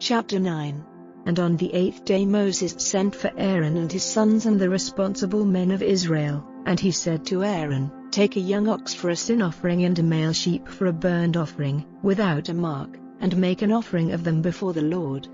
Chapter 9. And on the 8th day Moses sent for Aaron and his sons and the responsible men of Israel, and he said to Aaron, "Take a young ox for a sin offering and a male sheep for a burnt offering, without a mark, and make an offering of them before the Lord.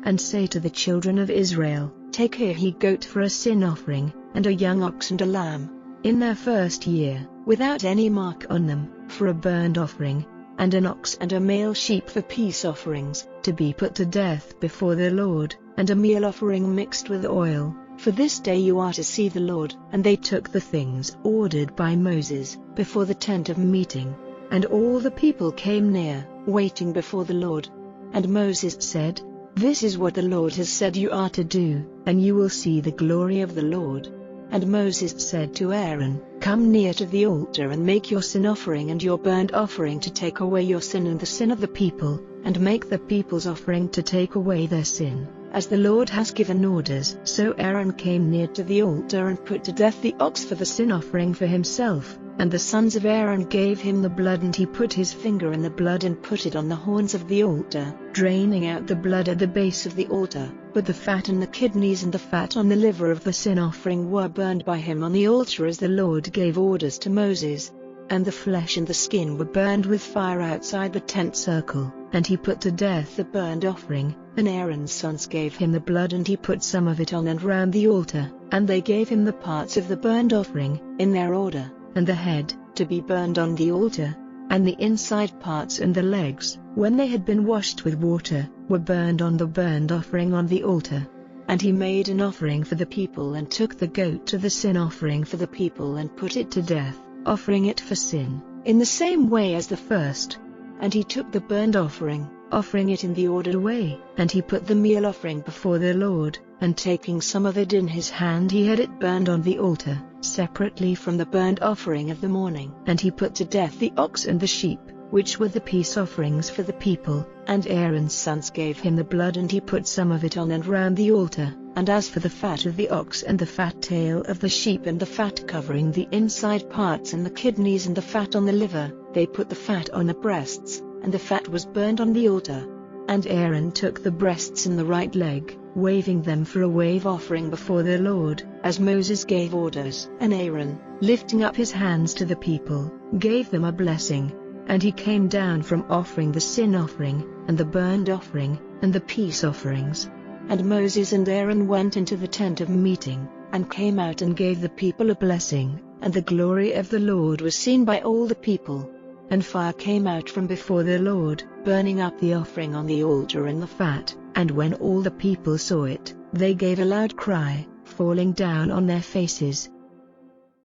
And say to the children of Israel, Take a he-goat for a sin offering, and a young ox and a lamb, in their first year, without any mark on them, for a burnt offering, and an ox and a male sheep for peace offerings, to be put to death before the Lord, and a meal offering mixed with oil, for this day you are to see the Lord." And they took the things ordered by Moses, before the tent of meeting, and all the people came near, waiting before the Lord. And Moses said, "This is what the Lord has said you are to do, and you will see the glory of the Lord." And Moses said to Aaron, "Come near to the altar and make your sin offering and your burnt offering to take away your sin and the sin of the people, and make the people's offering to take away their sin, as the Lord has given orders." So Aaron came near to the altar and put to death the ox for the sin offering for himself, and the sons of Aaron gave him the blood, and he put his finger in the blood and put it on the horns of the altar, draining out the blood at the base of the altar. But the fat and the kidneys and the fat on the liver of the sin offering were burned by him on the altar as the Lord gave orders to Moses. And the flesh and the skin were burned with fire outside the tent circle, and he put to death the burnt offering. And Aaron's sons gave him the blood, and he put some of it on and round the altar, and they gave him the parts of the burnt offering, in their order, and the head, to be burned on the altar, and the inside parts and the legs, when they had been washed with water, were burned on the burnt offering on the altar. And he made an offering for the people, and took the goat to the sin offering for the people, and put it to death, offering it for sin, in the same way as the first. And he took the burnt offering, offering it in the ordered way, and he put the meal offering before the Lord, and taking some of it in his hand he had it burned on the altar, separately from the burnt offering of the morning. And he put to death the ox and the sheep, which were the peace offerings for the people, and Aaron's sons gave him the blood, and he put some of it on and round the altar. And as for the fat of the ox and the fat tail of the sheep and the fat covering the inside parts and the kidneys and the fat on the liver, they put the fat on the breasts, and the fat was burned on the altar. And Aaron took the breasts and the right leg, waving them for a wave offering before the Lord, as Moses gave orders. And Aaron, lifting up his hands to the people, gave them a blessing. And he came down from offering the sin offering, and the burnt offering, and the peace offerings. And Moses and Aaron went into the tent of meeting, and came out and gave the people a blessing, and the glory of the Lord was seen by all the people. And fire came out from before the Lord, burning up the offering on the altar and the fat. And when all the people saw it, they gave a loud cry, falling down on their faces,